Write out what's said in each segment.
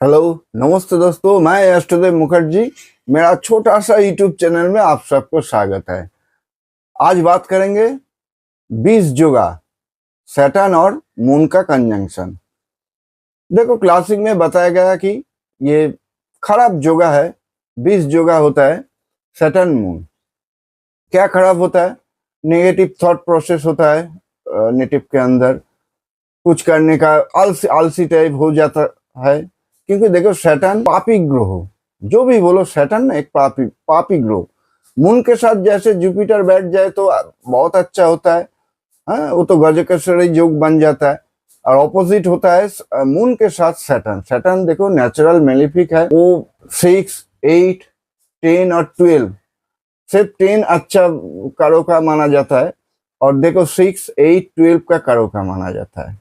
Hello, नमस्ते दोस्तों। मैं एस्ट्रोदेव मुखर्जी। मेरा छोटा सा यूट्यूब चैनल में आप सबको स्वागत है। आज बात करेंगे 20 जुगा सैटर्न और मून का कंजंक्शन। देखो, क्लासिक में बताया गया कि ये खराब जोगा है। 20 जोगा होता है सैटर्न मून। क्या खराब होता है? नेगेटिव थॉट प्रोसेस होता है नेटिव के अंदर। कुछ करने का आलसी आलसी टाइप हो जाता है, क्योंकि देखो सैटर्न पापी ग्रह, जो भी बोलो सैटर्न ना एक पापी पापी ग्रह। मून के साथ जैसे जुपिटर बैठ जाए तो बहुत अच्छा होता है। हाँ, वो तो गजकेसरी योग बन जाता है। और ऑपोजिट होता है मून के साथ सैटर्न। सैटर्न देखो नेचुरल मेलिफिक है। वो 6, 8, 10 और 12, सिर्फ 10 अच्छा कारों का माना जाता है। और देखो 6, 8, 12 का कारों का माना जाता है।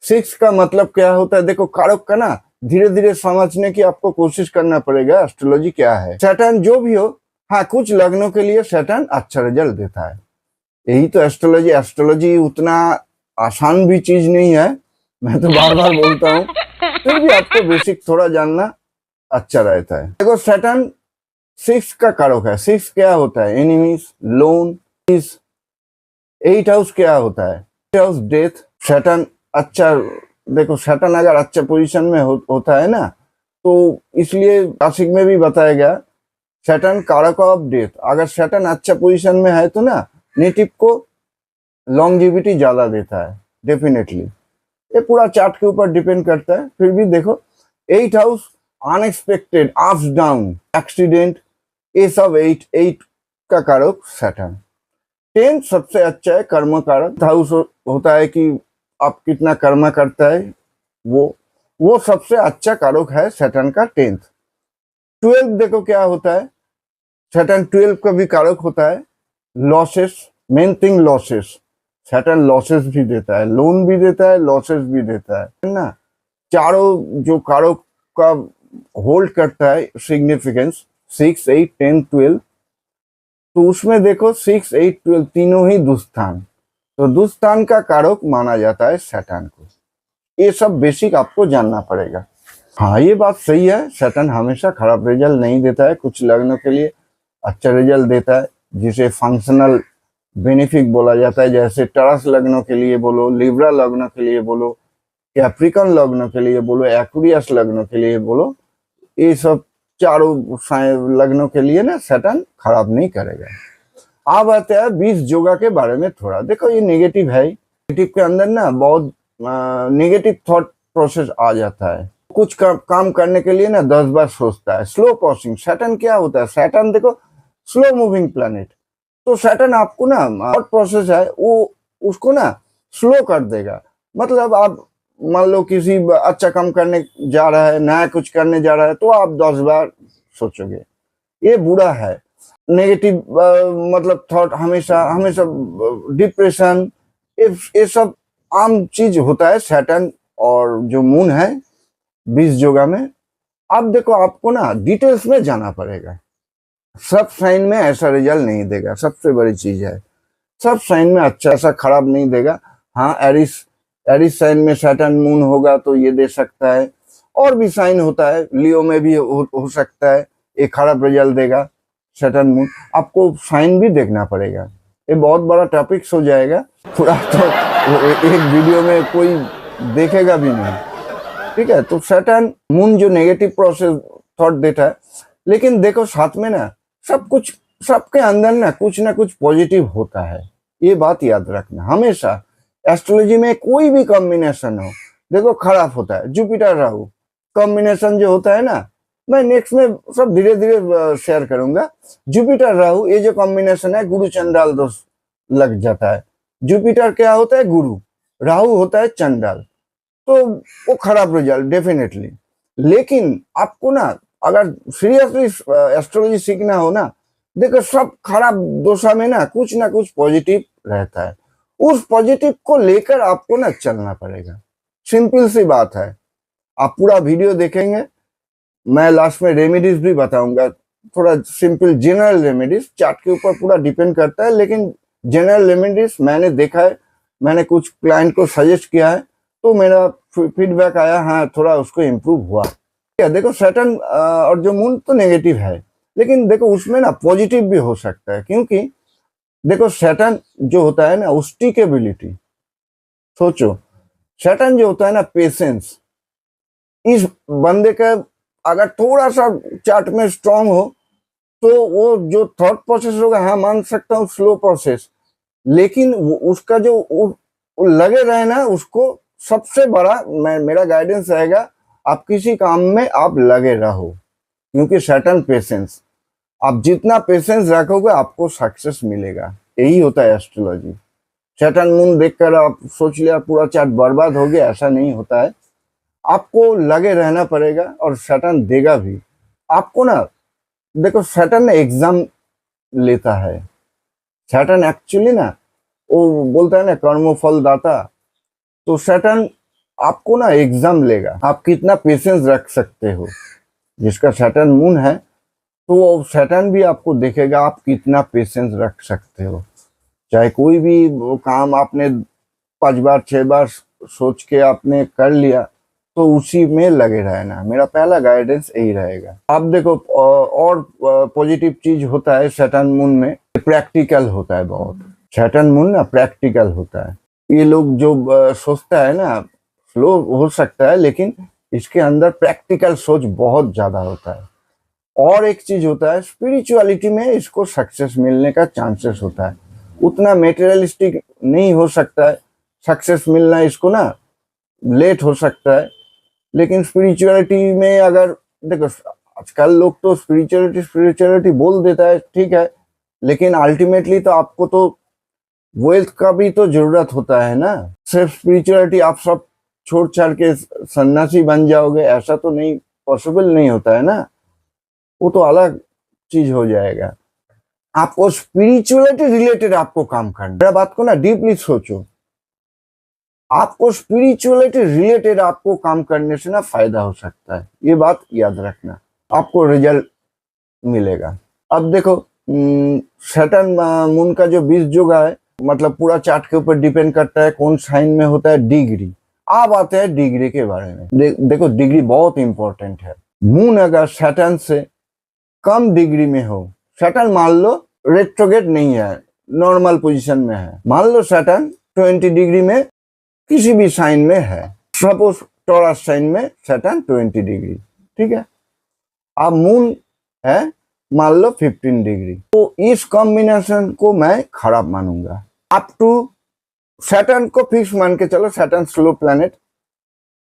6 का मतलब क्या होता है? देखो कारक का ना धीरे धीरे समझने की आपको कोशिश करना पड़ेगा एस्ट्रोलॉजी क्या है। सैटर्न जो भी हो, हाँ कुछ लग्नों के लिए सैटर्न अच्छा रिजल्ट देता है। यही तो एस्ट्रोलॉजी। एस्ट्रोलॉजी उतना आसान भी चीज नहीं है, मैं तो बार बार बोलता हूँ। फिर भी आपको बेसिक थोड़ा जानना अच्छा रहता है। देखो सैटर्न 6 का कारक है। 6 क्या होता है? एनिमीज, लोन, 8 हाउस क्या होता है? 8 हाउस डेथ। सैटर्न अच्छा, देखो सैटर्न अगर अच्छा पोजीशन में होता है ना, तो इसलिए क्लासिक में भी बताया गया सैटर्न कारक ऑफ डेथ। अगर सैटर्न अच्छा पोजीशन में है तो ना नेटिव को लॉन्जिविटी ज्यादा देता है डेफिनेटली। ये पूरा चार्ट के ऊपर डिपेंड करता है। फिर भी देखो 8 house unexpected ups down accident, ये सब 8 का कारक सैटर्न। 10 सबसे अच्छा है कर्म कारक हाउस होता है कि आप कितना कर्म करता है, वो सबसे अच्छा कारक है सैटर्न का 10th। 12 देखो क्या होता है? सैटर्न 12 का भी कारक होता है losses. Main thing losses. Saturn losses भी देता है, लोन भी देता है, लॉसेस भी देता है ना। चारों जो कारक का होल्ड करता है सिग्निफिकेंस 6, 8, 10, 12, तो उसमें देखो 6, 8, 12 तीनों ही दुस्थान। तो दुस्थान का कारक माना जाता है सैटर्न को। ये सब बेसिक आपको जानना पड़ेगा। हाँ, ये बात सही है, सैटर्न हमेशा खराब रिजल्ट नहीं देता है। कुछ लग्नों के लिए अच्छा रिजल्ट देता है, जिसे फंक्शनल बेनिफिक बोला जाता है। जैसे टरस लग्नों के लिए बोलो, लिब्रा लग्नों के लिए बोलो, कैप्रिकन लग्नों के लिए बोलो, एक्वेरियस लग्नों के लिए बोलो, ये सब चारों लग्नों के लिए ना सैटर्न खराब नहीं करेगा। अब आते हैं 20 जोगा के बारे में थोड़ा। देखो ये नेगेटिव है। नेगेटिव के अंदर ना बहुत नेगेटिव थॉट प्रोसेस आ जाता है। कुछ काम करने के लिए ना 10 बार सोचता है। Slow processing. सैटर्न क्या होता है? सैटर्न देखो स्लो मूविंग प्लैनेट। तो सैटर्न आपको ना थॉट प्रोसेस है वो उसको ना स्लो कर देगा। मतलब आप मान लो किसी अच्छा काम करने जा रहा है, नया कुछ करने जा रहा है, तो आप 10 बार सोचोगे। ये बुरा है। नेगेटिव मतलब थॉट हमेशा हमेशा डिप्रेशन, ये सब आम चीज होता है सैटर्न और जो मून है 20 जोगा में। अब देखो आपको ना डिटेल्स में जाना पड़ेगा। सब साइन में ऐसा रिजल्ट नहीं देगा, सबसे बड़ी चीज है। सब साइन में अच्छा ऐसा खराब नहीं देगा। हाँ, एरिस एरिस साइन में सैटर्न मून होगा तो ये दे सकता है। और भी साइन होता है, लियो में भी हो सकता है, एक खराब रिजल्ट देगा सैटर्न मून। आपको साइन भी देखना पड़ेगा। ये बहुत बड़ा टॉपिक हो जाएगा, पूरा तो एक वीडियो में कोई देखेगा भी नहीं। ठीक है, तो सैटर्न मून जो नेगेटिव प्रोसेस थॉट देता है, लेकिन देखो साथ में ना सब कुछ, सबके अंदर ना कुछ पॉजिटिव होता है। ये बात याद रखना हमेशा। एस्ट्रोलॉजी में कोई भी कॉम्बिनेशन हो, देखो खराब होता है। जुपिटर राहु कॉम्बिनेशन जो होता है ना, मैं नेक्स्ट में सब धीरे धीरे शेयर करूंगा। जुपिटर राहु ये जो कॉम्बिनेशन है, गुरु चंडाल दोष लग जाता है। जुपिटर क्या होता है? गुरु। राहु होता है चंडाल। तो वो खराब रिजल्ट डेफिनेटली। लेकिन आपको ना अगर सीरियसली एस्ट्रोलॉजी सीखना हो ना, देखो सब खराब दोषा में ना कुछ पॉजिटिव रहता है। उस पॉजिटिव को लेकर आपको ना चलना पड़ेगा। सिंपल सी बात है। आप पूरा वीडियो देखेंगे, मैं लास्ट में रेमेडीज भी बताऊंगा। थोड़ा सिंपल जनरल रेमेडीज, चार्ट के ऊपर पूरा डिपेंड करता है, लेकिन जनरल रेमेडीज मैंने देखा है, मैंने कुछ क्लाइंट को सजेस्ट किया है, तो मेरा फीडबैक आया, हाँ थोड़ा उसको इम्प्रूव हुआ। क्या देखो सैटर्न और जो मून तो नेगेटिव है, लेकिन देखो उसमें ना पॉजिटिव भी हो सकता है, क्योंकि देखो सैटर्न जो होता है ना उसकी कैपेबिलिटी, सोचो सैटर्न जो होता है ना पेशेंस, इस बंदे का अगर थोड़ा सा चार्ट में स्ट्रांग हो तो वो जो थॉट प्रोसेस होगा, हाँ मान सकता हूँ स्लो प्रोसेस, लेकिन उसका जो वो लगे रहे ना उसको, सबसे बड़ा मेरा गाइडेंस रहेगा आप किसी काम में आप लगे रहो, क्योंकि सैटर्न पेशेंस, आप जितना पेशेंस रखोगे आपको सक्सेस मिलेगा। यही होता है एस्ट्रोलॉजी। सैटर्न मून देखकर आप सोच लिया पूरा चार्ट बर्बाद हो गया, ऐसा नहीं होता है। आपको लगे रहना पड़ेगा और सैटर्न देगा भी आपको ना। देखो सैटर्न एग्जाम लेता है, सैटर्न एक्चुअली ना वो बोलता है ना कर्मो फल दाता, तो सैटर्न आपको ना एग्जाम लेगा, आप कितना पेशेंस रख सकते हो। जिसका सैटर्न मून है तो वो सैटर्न भी आपको देखेगा आप कितना पेशेंस रख सकते हो। चाहे कोई भी वो काम आपने 5 बार 6 बार सोच के आपने कर लिया तो उसी में लगे रहना, मेरा पहला गाइडेंस यही रहेगा। आप देखो और पॉजिटिव चीज होता है सैटर्न मून में, प्रैक्टिकल होता है बहुत। सैटर्न मून ना प्रैक्टिकल होता है। ये लोग जो सोचता है ना स्लो हो सकता है, लेकिन इसके अंदर प्रैक्टिकल सोच बहुत ज्यादा होता है। और एक चीज होता है स्पिरिचुअलिटी में इसको सक्सेस मिलने का चांसेस होता है, उतना मेटेरियलिस्टिक नहीं हो सकता है सक्सेस मिलना, इसको ना लेट हो सकता है। लेकिन स्पिरिचुअलिटी में अगर देखो आजकल लोग तो स्पिरिचुअलिटी स्पिरिचुअलिटी बोल देता है, ठीक है, लेकिन अल्टीमेटली तो आपको तो वेल्थ का भी तो जरूरत होता है ना। सिर्फ स्पिरिचुअलिटी आप सब छोड़ छाड़ के सन्यासी बन जाओगे ऐसा तो नहीं, पॉसिबल नहीं होता है ना, वो तो अलग चीज हो जाएगा। आपको स्पिरिचुअलिटी रिलेटेड आपको काम करना, मेरा बात को ना डीपली सोचो, आपको स्पिरिचुअलिटी रिलेटेड आपको काम करने से ना फायदा हो सकता है, ये बात याद रखना, आपको रिजल्ट मिलेगा। अब देखो सैटर्न मून का जो 20 जुगा है, मतलब पूरा चार्ट के ऊपर डिपेंड करता है कौन साइन में होता है, डिग्री। अब आते हैं डिग्री के बारे में। देखो डिग्री बहुत इंपॉर्टेंट है। मून अगर सैटर्न से कम डिग्री में हो, सैटर्न मान लो रेट्रोगेट नहीं है, नॉर्मल पोजीशन में है, मान लो सैटर्न 20 डिग्री में किसी भी साइन में है, सपोज टॉरस साइन में सैटर्न 20 डिग्री, ठीक है। अब मून है मान लो 15 डिग्री, तो इस कॉम्बिनेशन को मैं खराब मानूंगा। अप टू सैटर्न को फिक्स मान के चलो, सैटर्न स्लो प्लैनेट,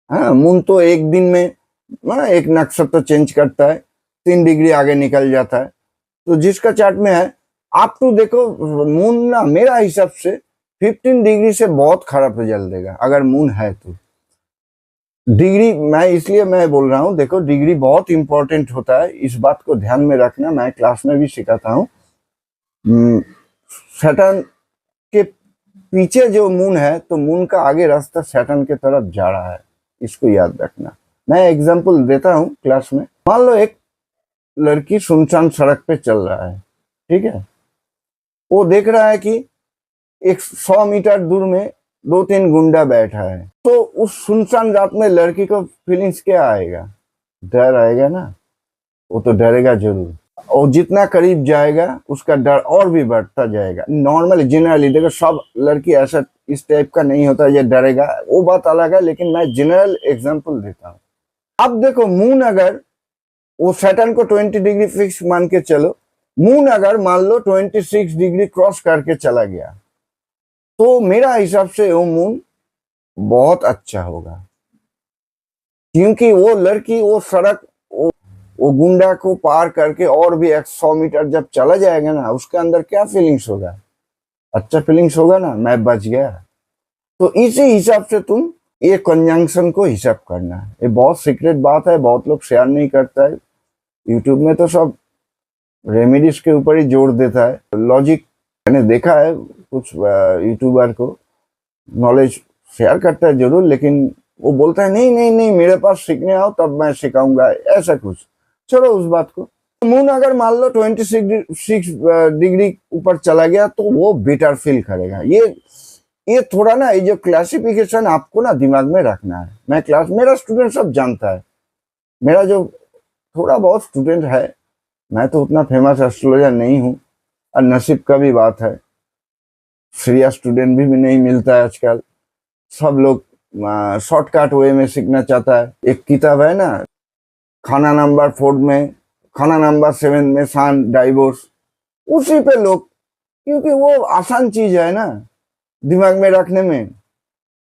हाँ मून तो एक दिन में एक नक्षत्र चेंज करता है, 3 डिग्री आगे निकल जाता है। तो जिसका चार्ट में है आप तो देखो मून ना मेरा हिसाब से 15 डिग्री से बहुत खराब रिजल्ट देगा अगर मून है तो। डिग्री मैं इसलिए मैं बोल रहा हूँ, देखो डिग्री बहुत इंपॉर्टेंट होता है, इस बात को ध्यान में रखना, मैं क्लास में भी सिखाता हूँ। सैटर्न के पीछे जो मून है तो मून का आगे रास्ता सैटर्न के तरफ जा रहा है, इसको याद रखना। मैं एग्जांपल देता हूँ क्लास में। मान लो एक लड़की सुनसान सड़क पे चल रहा है, ठीक है, वो देख रहा है कि एक 100 मीटर दूर में 2-3 गुंडा बैठा है, तो उस सुनसान रात में लड़की को फीलिंग्स क्या आएगा? डर आएगा ना, वो तो डरेगा जरूर, और जितना करीब जाएगा उसका डर और भी बढ़ता जाएगा। नॉर्मली जनरली देखो सब लड़की ऐसा इस टाइप का नहीं होता ये डरेगा, वो बात अलग है, लेकिन मैं जनरल एग्जांपल देता हूँ। अब देखो मून अगर वो सैटर्न को 20 डिग्री फिक्स मान के चलो, मून अगर मान लो 26 डिग्री क्रॉस करके चला गया तो मेरा हिसाब से वो मून बहुत अच्छा होगा, क्योंकि वो लड़की वो सड़क वो गुंडा को पार करके और भी 100 मीटर जब चला जाएगा ना, उसके अंदर क्या फीलिंग्स होगा? अच्छा फीलिंग्स होगा ना, मैं बच गया। तो इसी हिसाब से तुम ये कंजंक्शन को हिसाब करना, ये बहुत सीक्रेट बात है, बहुत लोग शेयर नहीं करता है। यूट्यूब में तो सब रेमेडीज के ऊपर ही जोर देता है, लॉजिक मैंने देखा है कुछ यूट्यूबर को नॉलेज शेयर करता है जरूर, लेकिन वो बोलता है नहीं नहीं नहीं मेरे पास सीखने आओ तब मैं सिखाऊंगा, ऐसा कुछ। चलो उस बात को, मून अगर मान लो 26 डिग्री ऊपर चला गया तो वो बेटर फील करेगा। ये थोड़ा ना ये जो क्लासिफिकेशन आपको ना दिमाग में रखना है। मैं क्लास मेरा स्टूडेंट सब जानता है, मेरा जो थोड़ा बहुत स्टूडेंट है, मैं तो उतना फेमस एस्ट्रोलॉजर नहीं हूँ, और नसीब का भी बात है, फ्री स्टूडेंट भी नहीं मिलता है आजकल। सब लोग शॉर्टकट वे में सीखना चाहता है। एक किताब है ना, खाना नंबर 4 में, खाना नंबर 7 में सान डाइवोर्स, उसी पे लोग, क्योंकि वो आसान चीज है ना दिमाग में रखने में।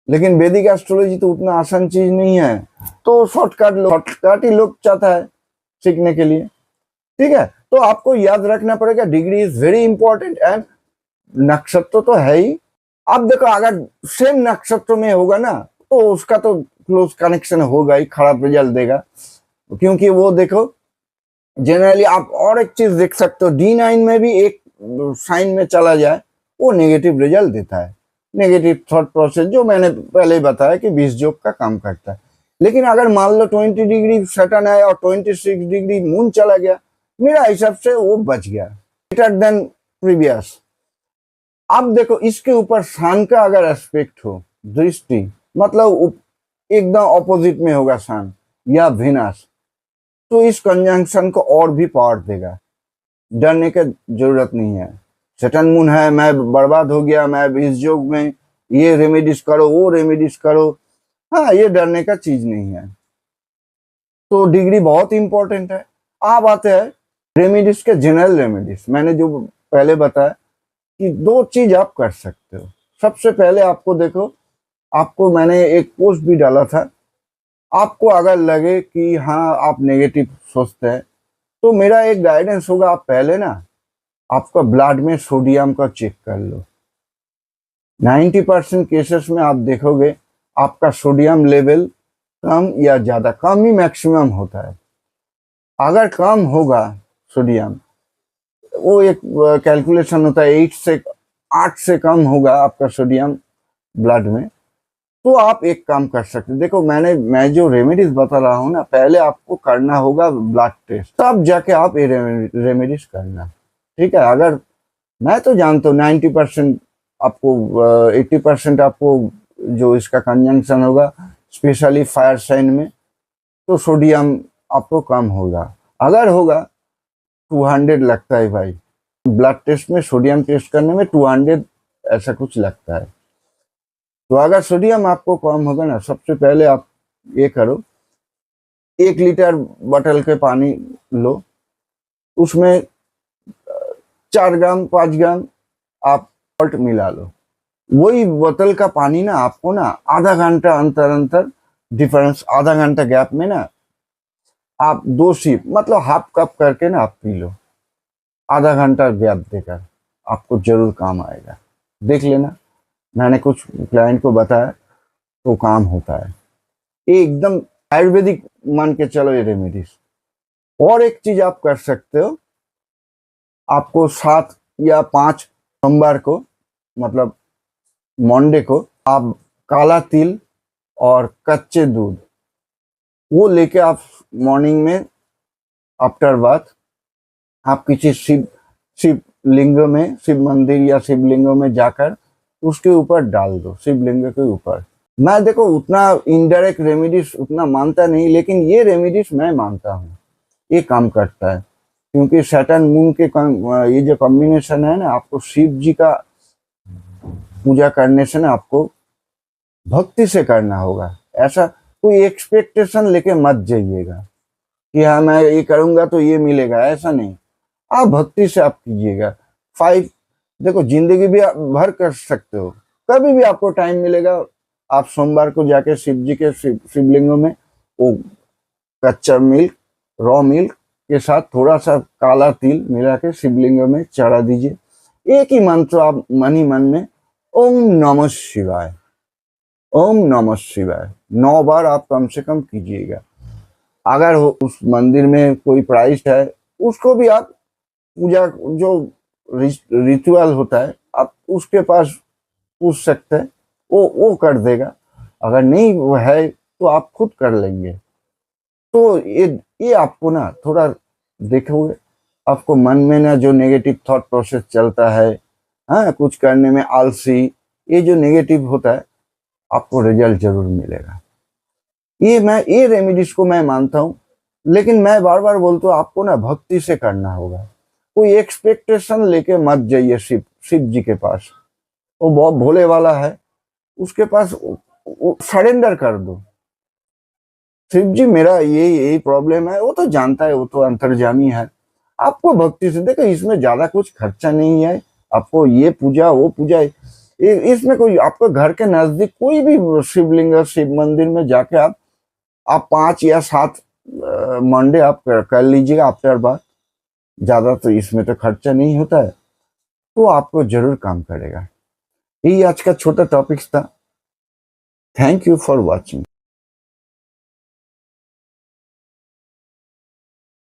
लेकिन वैदिक एस्ट्रोलॉजी तो उतना आसान चीज नहीं है, तो शॉर्टकट ही लोग चाहता है सीखने के लिए। ठीक है, तो आपको याद रखना पड़ेगा degree is very important, and नक्षत्र तो है ही। अब देखो, अगर सेम नक्षत्र में होगा ना तो उसका तो क्लोज कनेक्शन होगा ही, खराब रिजल्ट देगा। क्योंकि वो देखो, जनरली आप और एक चीज देख सकते हो, D9 में भी एक साइन में चला जाए वो नेगेटिव रिजल्ट देता है। नेगेटिव थॉट प्रोसेस जो मैंने पहले ही बताया कि 20 योग का काम करता है। लेकिन अगर मान लो 20 डिग्री सैटर्न है और 26 डिग्री मून चला गया, मेरा हिसाब से वो बच गया, बेटर देन प्रीवियस। अब देखो, इसके ऊपर सन का अगर एस्पेक्ट हो, दृष्टि, मतलब एकदम ऑपोजिट में होगा सन या विनाश, तो इस कंजंक्शन को और भी पावर देगा। डरने की जरूरत नहीं है। सैटर्न मून है, मैं बर्बाद हो गया, मैं इस योग में, ये रेमेडीज करो, वो रेमेडीज करो, हाँ, ये डरने का चीज नहीं है। तो डिग्री बहुत इंपॉर्टेंट है। अब आते हैं रेमेडीज के, जनरल रेमेडीज। मैंने जो पहले बताया कि 2 चीज आप कर सकते हो। सबसे पहले आपको देखो, आपको मैंने एक पोस्ट भी डाला था, आपको अगर लगे कि हाँ आप नेगेटिव सोचते हैं, तो मेरा एक गाइडेंस होगा, आप पहले ना आपका ब्लड में सोडियम का चेक कर लो। 90% केसेस में आप देखोगे आपका सोडियम लेवल कम या ज्यादा, कम ही मैक्सिमम होता है। अगर कम होगा सोडियम, वो एक कैलकुलेशन होता है, 8 से कम होगा आपका सोडियम ब्लड में, तो आप एक काम कर सकते। देखो, मैं जो रेमेडीज बता रहा हूँ ना, पहले आपको करना होगा ब्लड टेस्ट, तब जाके आप ये रेमेडीज करना। ठीक है, अगर मैं तो जानता हूँ 90% आपको, 80% आपको जो इसका कंजंक्शन होगा, स्पेशली फायर साइन में, तो सोडियम आपको कम होगा। अगर होगा 200 लगता है भाई, ब्लड टेस्ट में सोडियम टेस्ट करने में 200 ऐसा कुछ लगता है। तो अगर सोडियम आपको कम होगा ना, सबसे पहले आप ये करो, 1 लीटर बोतल के पानी लो, उसमें 4 ग्राम 5 ग्राम आप सॉल्ट मिला लो। वही बोतल का पानी ना आपको ना आधा घंटा अंतर अंतर डिफरेंस, आधा घंटा गैप में ना आप 2 सिप, मतलब हाफ कप करके ना आप पी लो, आधा घंटा गैप देकर, आपको जरूर काम आएगा। देख लेना, मैंने कुछ क्लाइंट को बताया तो काम होता है। ये एकदम आयुर्वेदिक मान के चलो ये रेमेडीज। और एक चीज आप कर सकते हो, आपको 7 या 5 सोमवार को, मतलब मंडे को, आप काला तिल और कच्चे दूध वो लेके आप मॉर्निंग में आफ्टर बाथ आप किसी शिवलिंग में, शिव मंदिर या शिवलिंग में जाकर उसके ऊपर डाल दो, शिवलिंग के ऊपर। मैं देखो उतना इनडायरेक्ट रेमेडीज उतना मानता नहीं, लेकिन ये रेमेडीज मैं मानता हूँ, ये काम करता है। क्योंकि सैटर्न मून के ये जो कॉम्बिनेशन है ना, आपको शिव जी का पूजा करने से ना आपको भक्ति से करना होगा। ऐसा कोई एक्सपेक्टेशन लेके मत जाइएगा कि हाँ मैं ये करूंगा तो ये मिलेगा, ऐसा नहीं। आप भक्ति से आप कीजिएगा। 5 देखो, जिंदगी भी आप भर कर सकते हो, कभी भी आपको टाइम मिलेगा, आप सोमवार को जाके शिव जी के शिवलिंगों में वो कच्चा मिल्क, रॉ मिल्क के साथ थोड़ा सा काला तिल मिला के शिवलिंग में चढ़ा दीजिए। एक ही मंत्र आप मन ही मन में, ओम नमः शिवाय, ओम नमः शिवाय 9 बार आप कम से कम कीजिएगा। अगर उस मंदिर में कोई प्राइस्ट है, उसको भी आप पूजा जो रिचुअल होता है आप उसके पास पूछ सकते हैं, वो कर देगा। अगर नहीं वो है तो आप खुद कर लेंगे। तो ये आपको ना थोड़ा देखोगे, आपको मन में ना जो नेगेटिव थॉट प्रोसेस चलता है, हाँ, कुछ करने में आलसी, ये जो नेगेटिव होता है, आपको रिजल्ट जरूर मिलेगा। ये रेमेडीज को मैं मानता हूँ लेकिन मैं बार बार बोलता हूँ आपको ना भक्ति से करना होगा। कोई एक्सपेक्टेशन लेके मत जाइए शिव शिव जी के पास, वो बहुत भोले वाला है, उसके पास सरेंडर कर दो। शिव जी मेरा यही प्रॉब्लम है, वो तो जानता है, वो तो अंतर्जामी है। आपको भक्ति से देखो, इसमें ज्यादा कुछ खर्चा नहीं है। आपको ये पूजा वो पूजा इसमें कोई, आपको घर के नजदीक कोई भी शिवलिंग शिव मंदिर में जाके आप 5 या 7 मंडे आप कर लीजिएगा आफ्टर बात। ज्यादा तो इसमें तो खर्चा नहीं होता है, तो आपको जरूर काम करेगा। यही आज का छोटा टॉपिक्स था। Thank you for watching.